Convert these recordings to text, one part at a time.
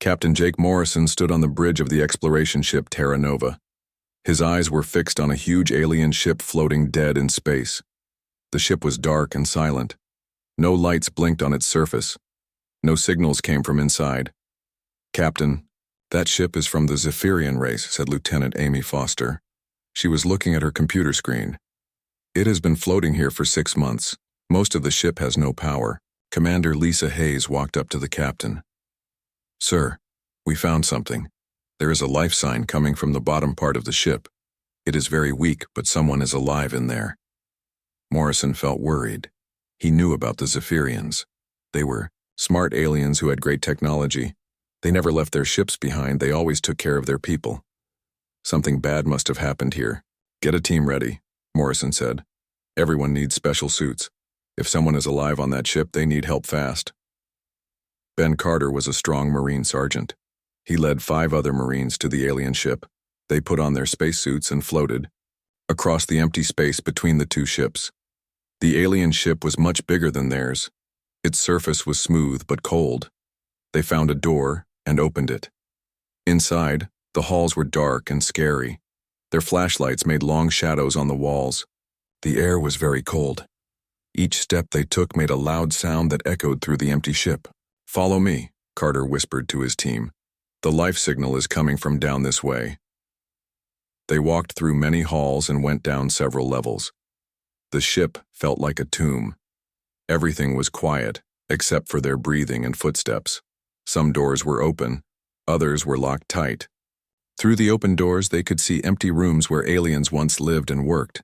Captain Jake Morrison stood on the bridge of the exploration ship Terra Nova. His eyes were fixed on a huge alien ship floating dead in space. The ship was dark and silent. No lights blinked on its surface. No signals came from inside. "Captain, that ship is from the Zephyrian race," said Lieutenant Amy Foster. She was looking at her computer screen. "It has been floating here for 6 months. Most of the ship has no power." Commander Lisa Hayes walked up to the captain. "Sir, we found something. There is a life sign coming from the bottom part of the ship. It is very weak, but someone is alive in there." Morrison felt worried. He knew about the Zephyrians. They were smart aliens who had great technology. They never left their ships behind. They always took care of their people. "Something bad must have happened here. Get a team ready," Morrison said. "Everyone needs special suits. If someone is alive on that ship, they need help fast." Ben Carter was a strong Marine sergeant. He led 5 other Marines to the alien ship. They put on their spacesuits and floated across the empty space between the 2 ships. The alien ship was much bigger than theirs. Its surface was smooth but cold. They found a door and opened it. Inside, the halls were dark and scary. Their flashlights made long shadows on the walls. The air was very cold. Each step they took made a loud sound that echoed through the empty ship. "Follow me," Carter whispered to his team. "The life signal is coming from down this way." They walked through many halls and went down several levels. The ship felt like a tomb. Everything was quiet, except for their breathing and footsteps. Some doors were open, others were locked tight. Through the open doors they could see empty rooms where aliens once lived and worked.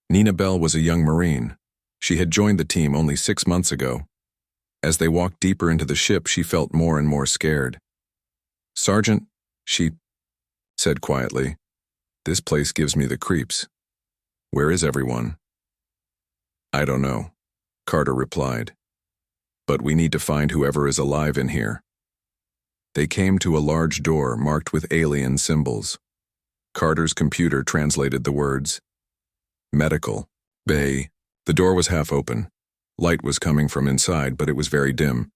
Nina Bell was a young Marine. She had joined the team only 6 months ago. As they walked deeper into the ship, she felt more and more scared. "Sergeant," she said quietly, "this place gives me the creeps. Where is everyone?" "I don't know," Carter replied. "But we need to find whoever is alive in here." They came to a large door marked with alien symbols. Carter's computer translated the words. "Medical Bay." The door was half open. Light was coming from inside, but it was very dim.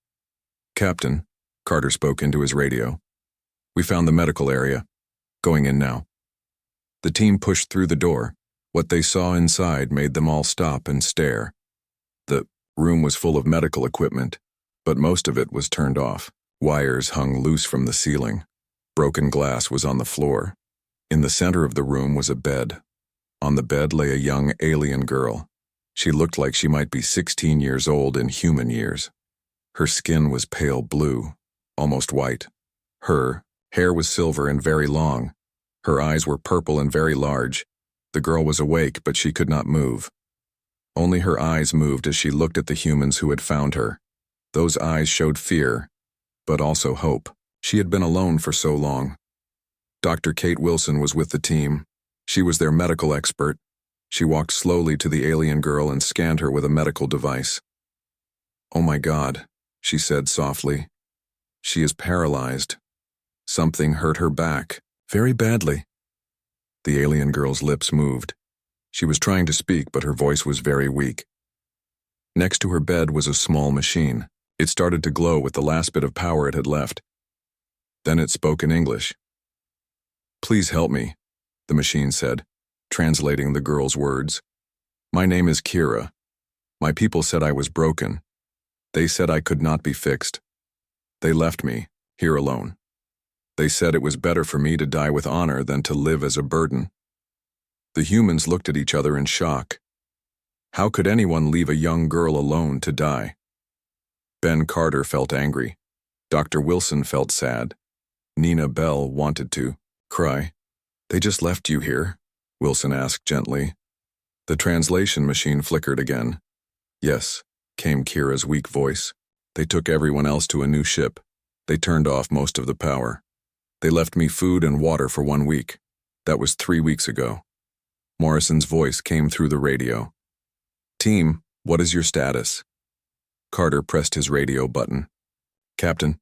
"Captain," Carter spoke into his radio. "We found the medical area. Going in now." The team pushed through the door. What they saw inside made them all stop and stare. The room was full of medical equipment, but most of it was turned off. Wires hung loose from the ceiling. Broken glass was on the floor. In the center of the room was a bed. On the bed lay a young alien girl. She looked like she might be 16 years old in human years. Her skin was pale blue, almost white. Her hair was silver and very long. Her eyes were purple and very large. The girl was awake, but she could not move. Only her eyes moved as she looked at the humans who had found her. Those eyes showed fear, but also hope. She had been alone for so long. Dr. Kate Wilson was with the team. She was their medical expert. She walked slowly to the alien girl and scanned her with a medical device. "Oh my God," she said softly. "She is paralyzed. Something hurt her back, very badly." The alien girl's lips moved. She was trying to speak, but her voice was very weak. Next to her bed was a small machine. It started to glow with the last bit of power it had left. Then it spoke in English. "Please help me," the machine said, translating the girl's words. "My name is Kira. My people said I was broken. They said I could not be fixed. They left me, here alone. They said it was better for me to die with honor than to live as a burden." The humans looked at each other in shock. How could anyone leave a young girl alone to die? Ben Carter felt angry. Dr. Wilson felt sad. Nina Bell wanted to cry. "They just left you here?" Wilson asked gently. The translation machine flickered again. "Yes," came Kira's weak voice. "They took everyone else to a new ship. They turned off most of the power. They left me food and water for 1 week. That was 3 weeks ago." Morrison's voice came through the radio. "Team, what is your status?" Carter pressed his radio button. "Captain,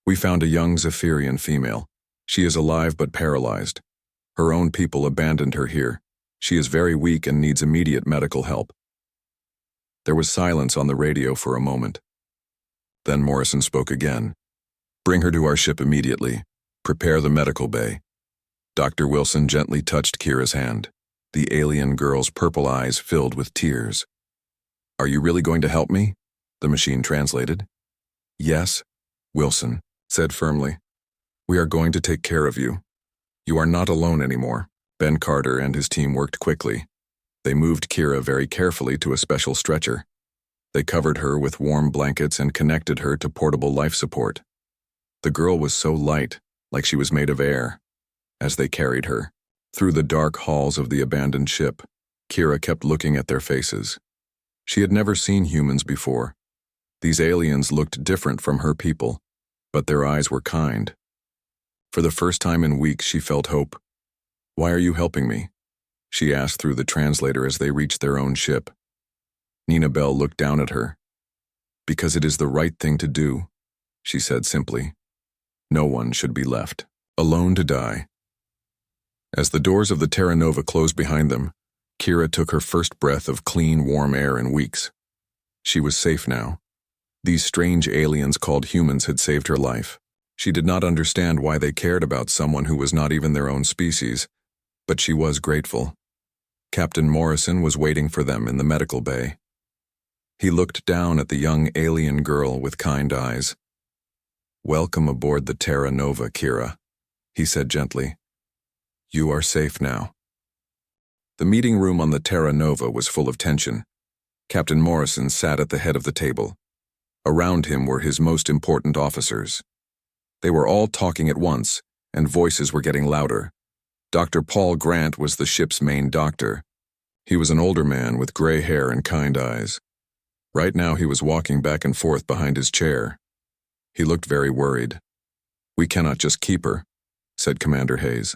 we found a young Zephyrian female. She is alive but paralyzed. Her own people abandoned her here. She is very weak and needs immediate medical help." There was silence on the radio for a moment. Then Morrison spoke again. Bring her to our ship immediately. Prepare the medical bay. Dr. Wilson gently touched Kira's hand. The alien girl's purple eyes filled with tears. Are you really going to help me? The machine translated. Yes, Wilson said firmly. We are going to take care of you. You are not alone anymore. Ben Carter and his team worked quickly. They moved Kira very carefully to a special stretcher. They covered her with warm blankets and connected her to portable life support. The girl was so light, like she was made of air. As they carried her through the dark halls of the abandoned ship, Kira kept looking at their faces. She had never seen humans before. These aliens looked different from her people, but their eyes were kind. For the first time in weeks, she felt hope. Why are you helping me? She asked through the translator as they reached their own ship. Nina Bell looked down at her. Because it is the right thing to do, she said simply. No one should be left alone to die. As the doors of the Terra Nova closed behind them, Kira took her first breath of clean, warm air in weeks. She was safe now. These strange aliens called humans had saved her life. She did not understand why they cared about someone who was not even their own species, but she was grateful. Captain Morrison was waiting for them in the medical bay. He looked down at the young alien girl with kind eyes. Welcome aboard the Terra Nova, Kira, he said gently. You are safe now. The meeting room on the Terra Nova was full of tension. Captain Morrison sat at the head of the table. Around him were his most important officers. They were all talking at once, and voices were getting louder. Dr. Paul Grant was the ship's main doctor. He was an older man with gray hair and kind eyes. Right now he was walking back and forth behind his chair. He looked very worried. We cannot just keep her, said Commander Hayes.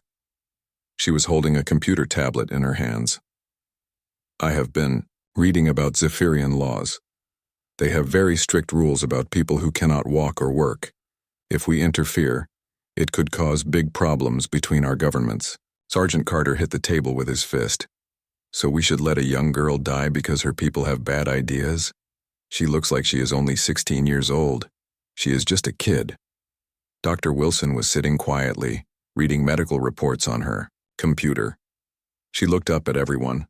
She was holding a computer tablet in her hands. I have been reading about Zephyrian laws. They have very strict rules about people who cannot walk or work. If we interfere, it could cause big problems between our governments. Sergeant Carter hit the table with his fist. So we should let a young girl die because her people have bad ideas? She looks like she is only 16 years old. She is just a kid. Dr. Wilson was sitting quietly, reading medical reports on her computer. She looked up at everyone.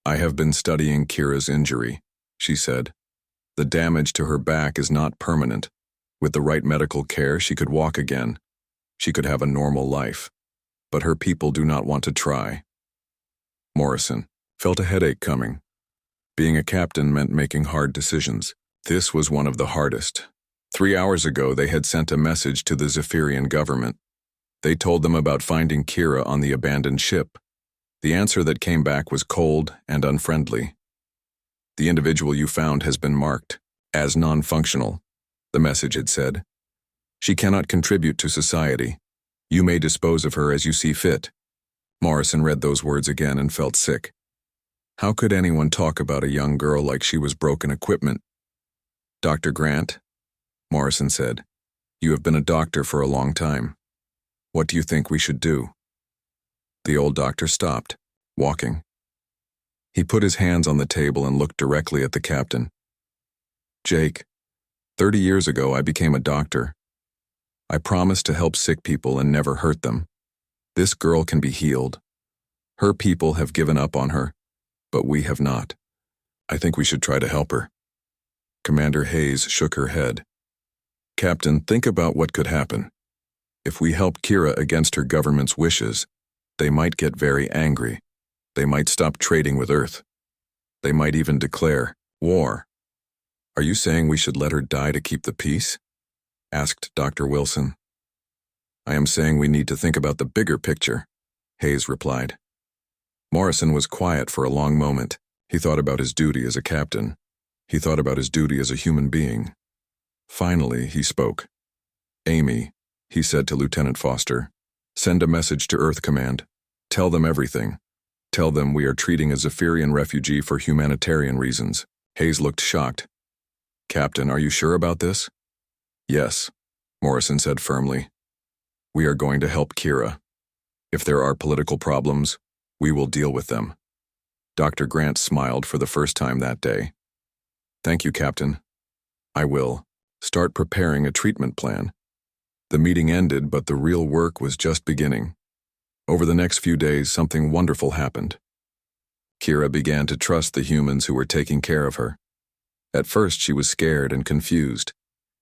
I have been studying Kira's injury, she said. The damage to her back is not permanent. With the right medical care, she could walk again. She could have a normal life. But her people do not want to try. Morrison felt a headache coming. Being a captain meant making hard decisions. This was one of the hardest. 3 hours ago, they had sent a message to the Zephyrian government. They told them about finding Kira on the abandoned ship. The answer that came back was cold and unfriendly. The individual you found has been marked as non-functional, the message had said. She cannot contribute to society. You may dispose of her as you see fit. Morrison read those words again and felt sick. How could anyone talk about a young girl like she was broken equipment? Dr. Grant, Morrison said, you have been a doctor for a long time. What do you think we should do? The old doctor stopped, walking. He put his hands on the table and looked directly at the captain. Jake, 30 years ago I became a doctor. I promised to help sick people and never hurt them. This girl can be healed. Her people have given up on her, but we have not. I think we should try to help her. Commander Hayes shook her head. Captain, think about what could happen. If we help Kira against her government's wishes, they might get very angry. They might stop trading with Earth. They might even declare war. Are you saying we should let her die to keep the peace? Asked Dr. Wilson. I am saying we need to think about the bigger picture, Hayes replied. Morrison was quiet for a long moment. He thought about his duty as a captain. He thought about his duty as a human being. Finally, he spoke. Amy, he said to Lieutenant Foster, send a message to Earth Command. Tell them everything. Tell them we are treating a Zephyrian refugee for humanitarian reasons. Hayes looked shocked. Captain, are you sure about this? Yes, Morrison said firmly. We are going to help Kira. If there are political problems, we will deal with them. Dr. Grant smiled for the first time that day. Thank you, Captain. I will. Start preparing a treatment plan. The meeting ended, but the real work was just beginning. Over the next few days, something wonderful happened. Kira began to trust the humans who were taking care of her. At first, she was scared and confused.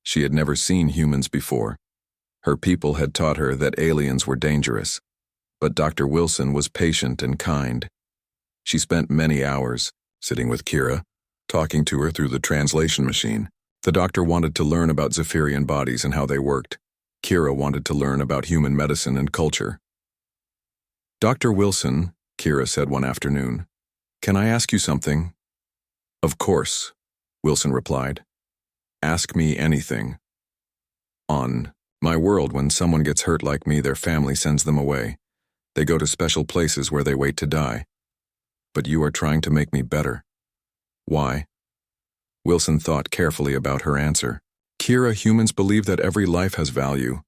She had never seen humans before. Her people had taught her that aliens were dangerous. But Dr. Wilson was patient and kind. She spent many hours sitting with Kira, talking to her through the translation machine. The doctor wanted to learn about Zephyrian bodies and how they worked. Kira wanted to learn about human medicine and culture. "Dr. Wilson," Kira said one afternoon, "can I ask you something?" "Of course," Wilson replied. "Ask me anything." "On my world, when someone gets hurt like me, their family sends them away. They go to special places where they wait to die. But you are trying to make me better. Why?" Wilson thought carefully about her answer. "Kira, humans believe that every life has value.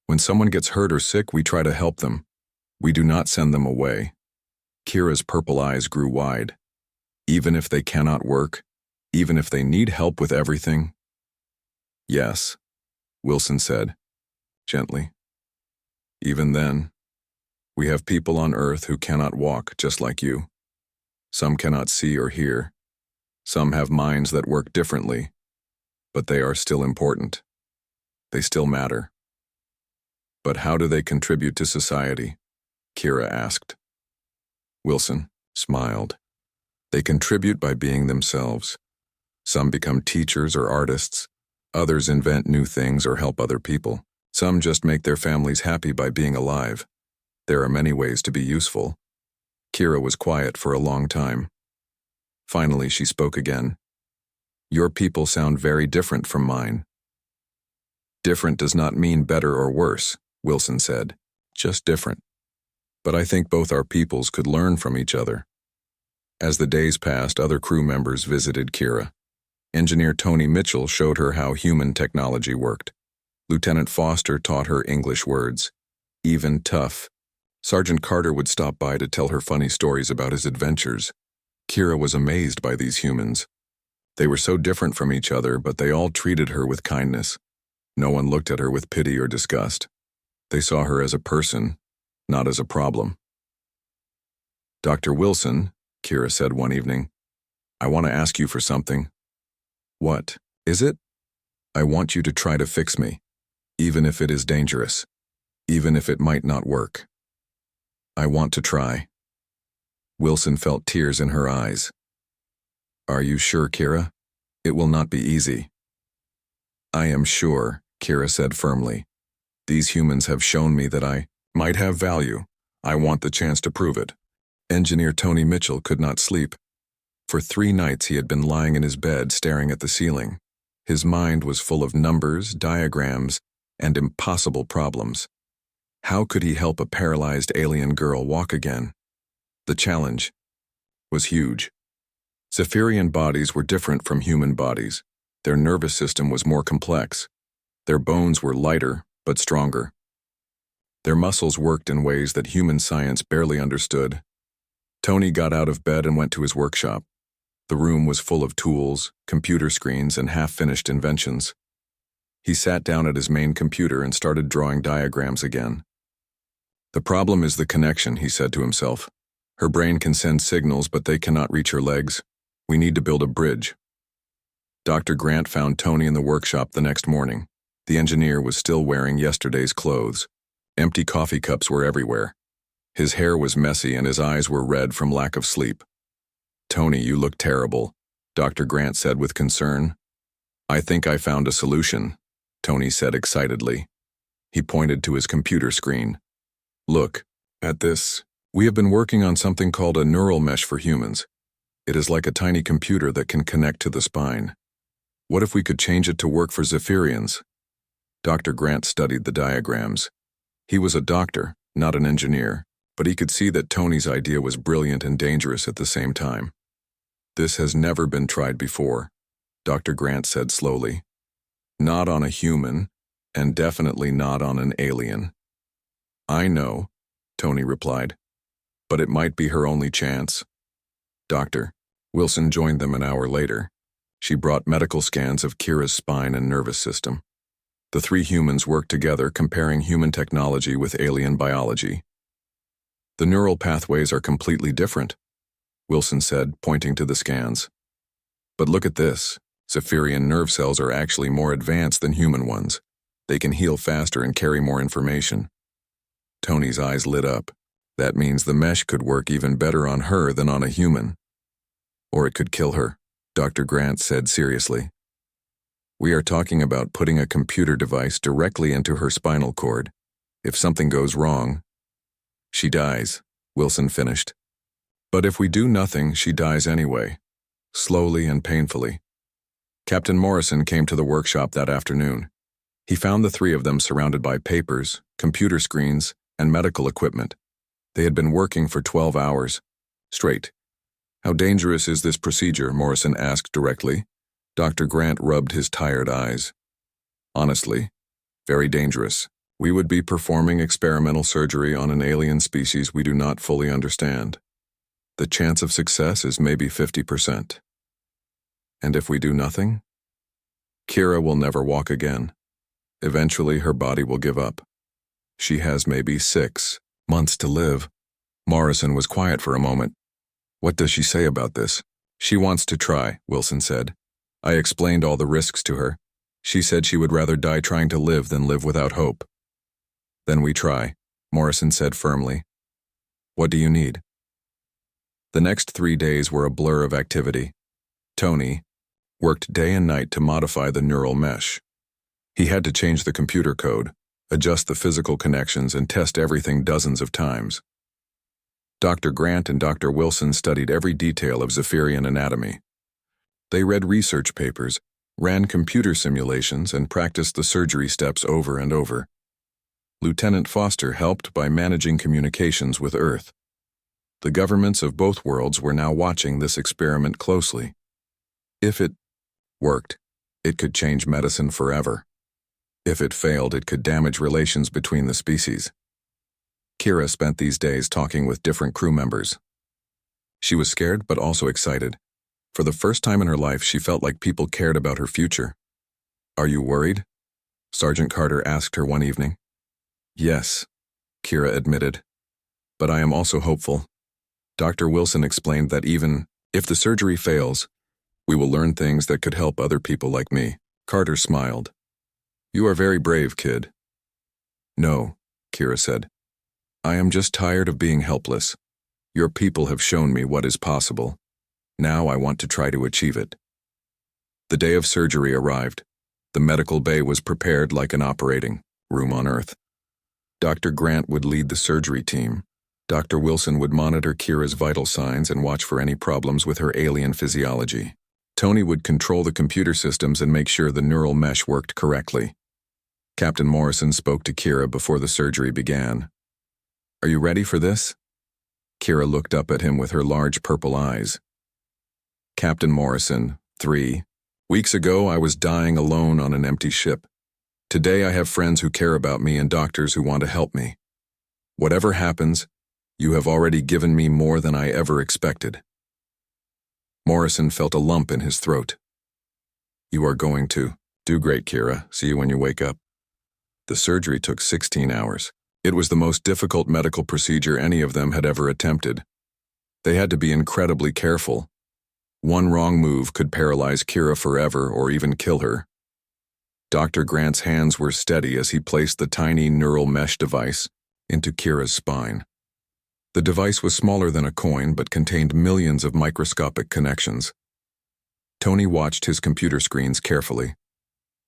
When someone gets hurt or sick, we try to help them. We do not send them away." Kira's purple eyes grew wide. "Even if they cannot work? Even if they need help with everything?" "Yes," Wilson said, gently. "Even then, we have people on Earth who cannot walk just like you. Some cannot see or hear. Some have minds that work differently, but they are still important. They still matter." "But how do they contribute to society?" Kira asked. Wilson smiled. "They contribute by being themselves. Some become teachers or artists. Others invent new things or help other people. Some just make their families happy by being alive. There are many ways to be useful." Kira was quiet for a long time. Finally, she spoke again. "Your people sound very different from mine." "Different does not mean better or worse," Wilson said. "Just different. But I think both our peoples could learn from each other." As the days passed, other crew members visited Kira. Engineer Tony Mitchell showed her how human technology worked. Lieutenant Foster taught her English words. Even tough. Sergeant Carter would stop by to tell her funny stories about his adventures. Kira was amazed by these humans. They were so different from each other, but they all treated her with kindness. No one looked at her with pity or disgust. They saw her as a person, not as a problem. "Dr. Wilson," Kira said one evening, "I want to ask you for something." "What is it?" "I want you to try to fix me, even if it is dangerous, even if it might not work. I want to try." Wilson felt tears in her eyes. "Are you sure, Kira? It will not be easy." "I am sure," Kira said firmly. "These humans have shown me that I might have value. I want the chance to prove it." Engineer Tony Mitchell could not sleep. For 3 nights he had been lying in his bed staring at the ceiling. His mind was full of numbers, diagrams, and impossible problems. How could he help a paralyzed alien girl walk again? The challenge was huge. Zephyrian bodies were different from human bodies. Their nervous system was more complex. Their bones were lighter, but stronger. Their muscles worked in ways that human science barely understood. Tony got out of bed and went to his workshop. The room was full of tools, computer screens, and half-finished inventions. He sat down at his main computer and started drawing diagrams again. "The problem is the connection," he said to himself. "Her brain can send signals, but they cannot reach her legs. We need to build a bridge." Dr. Grant found Tony in the workshop the next morning. The engineer was still wearing yesterday's clothes. Empty coffee cups were everywhere. His hair was messy and his eyes were red from lack of sleep. "Tony, you look terrible," Dr. Grant said with concern. "I think I found a solution," Tony said excitedly. He pointed to his computer screen. "Look at this. We have been working on something called a neural mesh for humans. It is like a tiny computer that can connect to the spine. What if we could change it to work for Zephyrians?" Dr. Grant studied the diagrams. He was a doctor, not an engineer, but he could see that Tony's idea was brilliant and dangerous at the same time. "This has never been tried before," Dr. Grant said slowly. "Not on a human, and definitely not on an alien." "I know," Tony replied, "but it might be her only chance." Wilson joined them an hour later. She brought medical scans of Kira's spine and nervous system. The three humans worked together, comparing human technology with alien biology. The neural pathways are completely different, Wilson said, pointing to the scans. But look at this. Zephyrian nerve cells are actually more advanced than human ones. They can heal faster and carry more information. Tony's eyes lit up. That means the mesh could work even better on her than on a human. Or it could kill her, Dr. Grant said seriously. We are talking about putting a computer device directly into her spinal cord. If something goes wrong, she dies, Wilson finished. But if we do nothing, she dies anyway, slowly and painfully. Captain Morrison came to the workshop that afternoon. He found the three of them surrounded by papers, computer screens, and medical equipment. They had been working for 12 hours straight. How dangerous is this procedure? Morrison asked directly. Dr. Grant rubbed his tired eyes. Honestly, very dangerous. We would be performing experimental surgery on an alien species we do not fully understand. The chance of success is maybe 50%. And if we do nothing? Kira will never walk again. Eventually, her body will give up. She has maybe 6 months to live. Morrison was quiet for a moment. What does she say about this? She wants to try, Wilson said. I explained all the risks to her. She said she would rather die trying to live than live without hope. Then we try, Morrison said firmly. What do you need? The next 3 days were a blur of activity. Tony worked day and night to modify the neural mesh. He had to change the computer code, adjust the physical connections, and test everything dozens of times. Dr. Grant and Dr. Wilson studied every detail of Zephyrian anatomy. They read research papers, ran computer simulations, and practiced the surgery steps over and over. Lieutenant Foster helped by managing communications with Earth. The governments of both worlds were now watching this experiment closely. If it worked, it could change medicine forever. If it failed, it could damage relations between the species. Kira spent these days talking with different crew members. She was scared but also excited. For the first time in her life, she felt like people cared about her future. Are you worried? Sergeant Carter asked her one evening. Yes, Kira admitted. But I am also hopeful. Dr. Wilson explained that even if the surgery fails, we will learn things that could help other people like me. Carter smiled. You are very brave, kid. No, Kira said. I am just tired of being helpless. Your people have shown me what is possible. Now I want to try to achieve it. The day of surgery arrived. The medical bay was prepared like an operating room on Earth. Dr. Grant would lead the surgery team. Dr. Wilson would monitor Kira's vital signs and watch for any problems with her alien physiology. Tony would control the computer systems and make sure the neural mesh worked correctly. Captain Morrison spoke to Kira before the surgery began. Are you ready for this? Kira looked up at him with her large purple eyes. Captain Morrison, 3 weeks ago I was dying alone on an empty ship. Today I have friends who care about me and doctors who want to help me. Whatever happens, you have already given me more than I ever expected. Morrison felt a lump in his throat. You are going to do great, Kira. See you when you wake up. The surgery took 16 hours. It was the most difficult medical procedure any of them had ever attempted. They had to be incredibly careful. One wrong move could paralyze Kira forever or even kill her. Dr. Grant's hands were steady as he placed the tiny neural mesh device into Kira's spine. The device was smaller than a coin but contained millions of microscopic connections. Tony watched his computer screens carefully.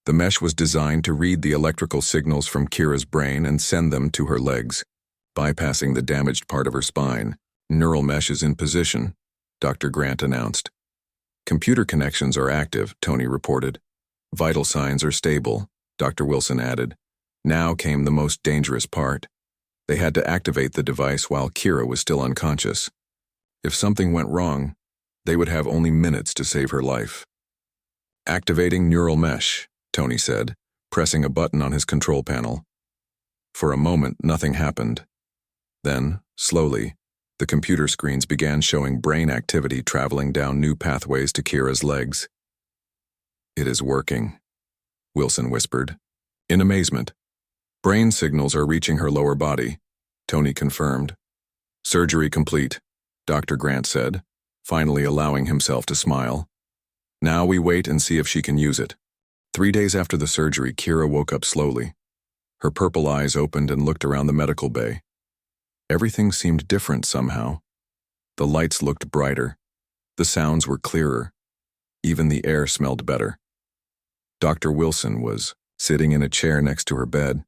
The mesh was designed to read the electrical signals from Kira's brain and send them to her legs, bypassing the damaged part of her spine. Neural mesh is in position, Dr. Grant announced. Computer connections are active, Tony reported. Vital signs are stable, Dr. Wilson added. Now came the most dangerous part. They had to activate the device while Kira was still unconscious. If something went wrong, they would have only minutes to save her life. Activating neural mesh, Tony said, pressing a button on his control panel. For a moment, nothing happened. Then, slowly, the computer screens began showing brain activity traveling down new pathways to Kira's legs. It is working, Wilson whispered. In amazement. Brain signals are reaching her lower body, Tony confirmed. Surgery complete, Dr. Grant said, finally allowing himself to smile. Now we wait and see if she can use it. 3 days after the surgery, Kira woke up slowly. Her purple eyes opened and looked around the medical bay. Everything seemed different somehow. The lights looked brighter. The sounds were clearer. Even the air smelled better. Dr. Wilson was sitting in a chair next to her bed.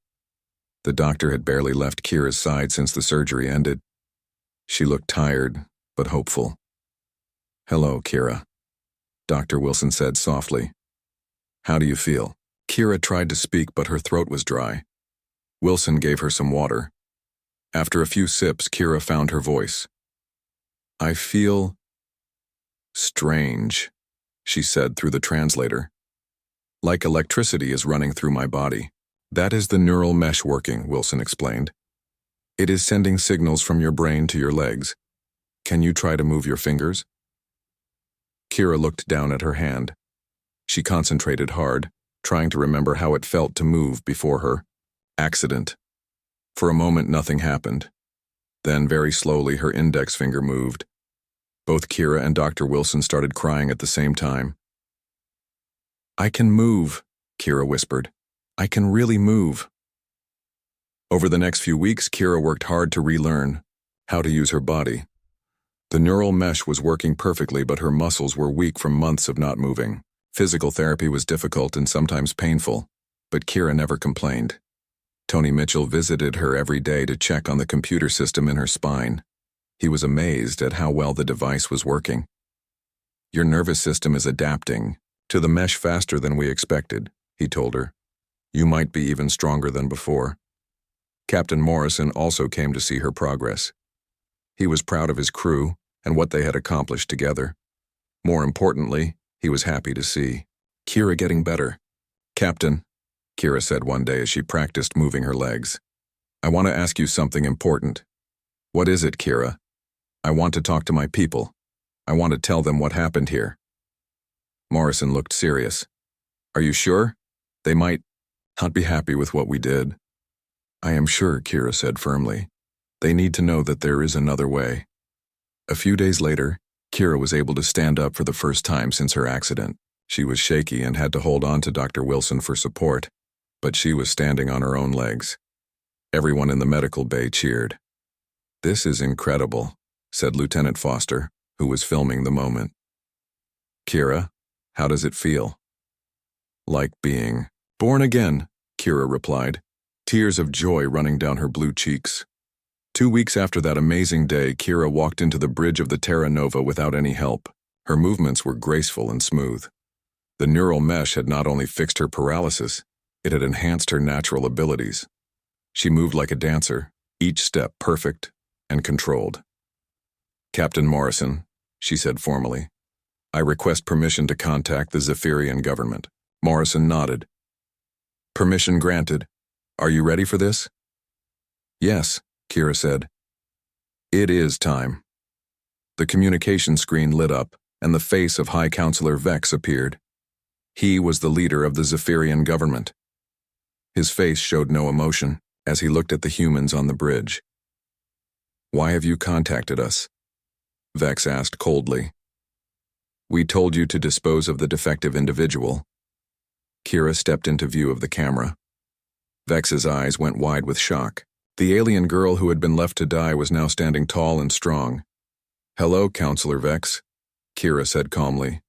The doctor had barely left Kira's side since the surgery ended. She looked tired, but hopeful. Hello, Kira, Dr. Wilson said softly. How do you feel? Kira tried to speak, but her throat was dry. Wilson gave her some water. After a few sips, Kira found her voice. I feel strange, she said through the translator. Like electricity is running through my body. That is the neural mesh working, Wilson explained. It is sending signals from your brain to your legs. Can you try to move your fingers? Kira looked down at her hand. She concentrated hard, trying to remember how it felt to move before her accident. For a moment, nothing happened. Then, very slowly, her index finger moved. Both Kira and Dr. Wilson started crying at the same time. I can move, Kira whispered. I can really move. Over the next few weeks, Kira worked hard to relearn how to use her body. The neural mesh was working perfectly, but her muscles were weak from months of not moving. Physical therapy was difficult and sometimes painful, but Kira never complained. Tony Mitchell visited her every day to check on the computer system in her spine. He was amazed at how well the device was working. Your nervous system is adapting to the mesh faster than we expected, he told her. You might be even stronger than before. Captain Morrison also came to see her progress. He was proud of his crew and what they had accomplished together. More importantly, he was happy to see Kira getting better. Captain, Kira said one day as she practiced moving her legs, I want to ask you something important. What is it, Kira? I want to talk to my people. I want to tell them what happened here. Morrison looked serious. Are you sure? They might not be happy with what we did. I am sure, Kira said firmly. They need to know that there is another way. A few days later, Kira was able to stand up for the first time since her accident. She was shaky and had to hold on to Dr. Wilson for support, but she was standing on her own legs. Everyone in the medical bay cheered. This is incredible, said Lieutenant Foster, who was filming the moment. Kira, how does it feel? Like being born again, Kira replied, tears of joy running down her blue cheeks. 2 weeks after that amazing day, Kira walked into the bridge of the Terra Nova without any help. Her movements were graceful and smooth. The neural mesh had not only fixed her paralysis, it had enhanced her natural abilities. She moved like a dancer, each step perfect and controlled. Captain Morrison, she said formally, I request permission to contact the Zephyrian government. Morrison nodded. Permission granted. Are you ready for this? Yes, Kira said. It is time. The communication screen lit up, and the face of High Counselor Vex appeared. He was the leader of the Zephyrian government. His face showed no emotion as he looked at the humans on the bridge. Why have you contacted us? Vex asked coldly. We told you to dispose of the defective individual. Kira stepped into view of the camera. Vex's eyes went wide with shock. The alien girl who had been left to die was now standing tall and strong. Hello, Counselor Vex, Kira said calmly.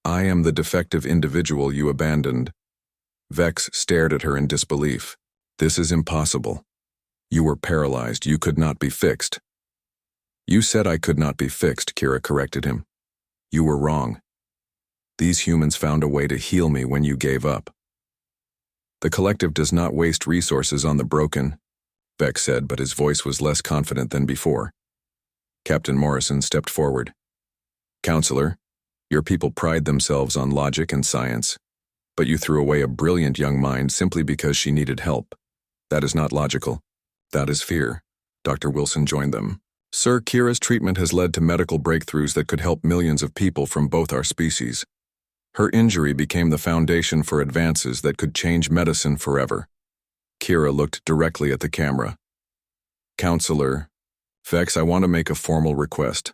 I am the defective individual you abandoned. Vex stared at her in disbelief. This is impossible. You were paralyzed. You could not be fixed. You said I could not be fixed, Kira corrected him. You were wrong. These humans found a way to heal me when you gave up. The collective does not waste resources on the broken, Vex said, but his voice was less confident than before. Captain Morrison stepped forward. Counselor, your people pride themselves on logic and science, but you threw away a brilliant young mind simply because she needed help. That is not logical. That is fear. Dr. Wilson joined them. Sir, Kira's treatment has led to medical breakthroughs that could help millions of people from both our species. Her injury became the foundation for advances that could change medicine forever. Kira looked directly at the camera. Counselor, Vex, I want to make a formal request.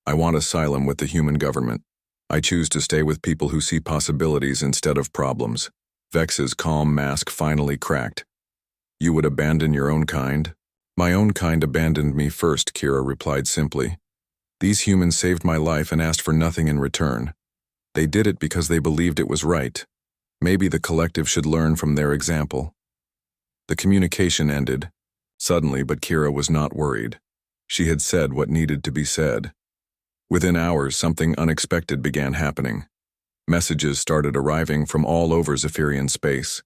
I want asylum with the human government. I choose to stay with people who see possibilities instead of problems. Vex's calm mask finally cracked. You would abandon your own kind? My own kind abandoned me first, Kira replied simply. These humans saved my life and asked for nothing in return. They did it because they believed it was right. Maybe the collective should learn from their example. The communication ended, suddenly, but Kira was not worried. She had said what needed to be said. Within hours, something unexpected began happening. Messages started arriving from all over Zephyrian space.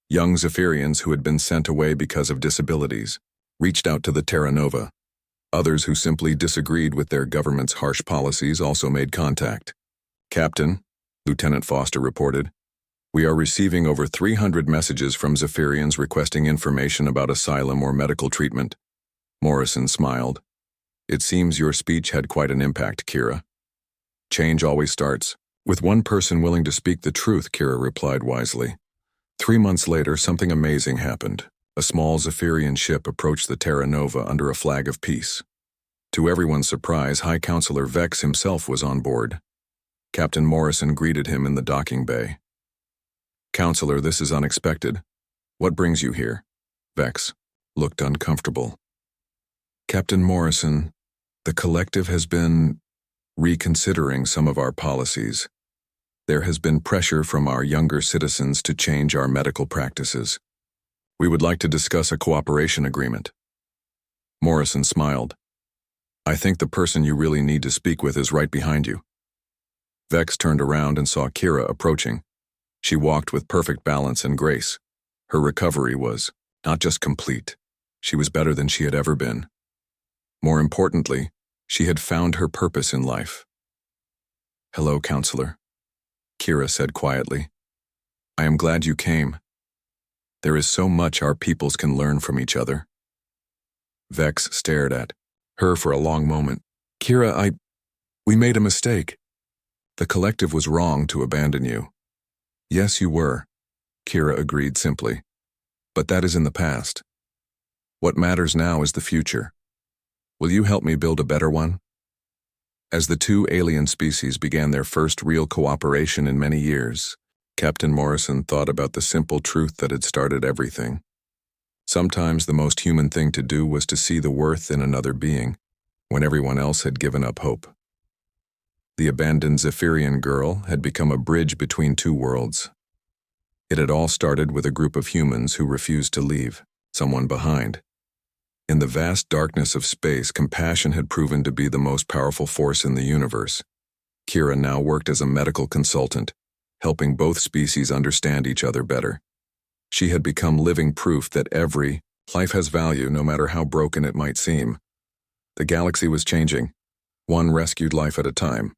Young Zephyrians who had been sent away because of disabilities reached out to the Terra Nova. Others who simply disagreed with their government's harsh policies also made contact. Captain, Lieutenant Foster reported, we are receiving over 300 messages from Zephyrians requesting information about asylum or medical treatment. Morrison smiled. It seems your speech had quite an impact, Kira. Change always starts with one person willing to speak the truth, Kira replied wisely. 3 months later, something amazing happened. A small Zephyrian ship approached the Terra Nova under a flag of peace. To everyone's surprise, High Counselor Vex himself was on board. Captain Morrison greeted him in the docking bay. Counselor, this is unexpected. What brings you here? Vex looked uncomfortable. Captain Morrison, the collective has been reconsidering some of our policies. There has been pressure from our younger citizens to change our medical practices. We would like to discuss a cooperation agreement. Morrison smiled. I think the person you really need to speak with is right behind you. Vex turned around and saw Kira approaching. She walked with perfect balance and grace. Her recovery was not just complete, she was better than she had ever been. More importantly, she had found her purpose in life. Hello, Counselor, Kira said quietly. I am glad you came. There is so much our peoples can learn from each other. Vex stared at her for a long moment. Kira, we made a mistake. The collective was wrong to abandon you. Yes, you were, Kira agreed simply. But that is in the past. What matters now is the future. Will you help me build a better one? As the two alien species began their first real cooperation in many years, Captain Morrison thought about the simple truth that had started everything. Sometimes the most human thing to do was to see the worth in another being, when everyone else had given up hope. The abandoned Zephyrian girl had become a bridge between two worlds. It had all started with a group of humans who refused to leave someone behind. In the vast darkness of space, compassion had proven to be the most powerful force in the universe. Kira now worked as a medical consultant, helping both species understand each other better. She had become living proof that every life has value, no matter how broken it might seem. The galaxy was changing, one rescued life at a time.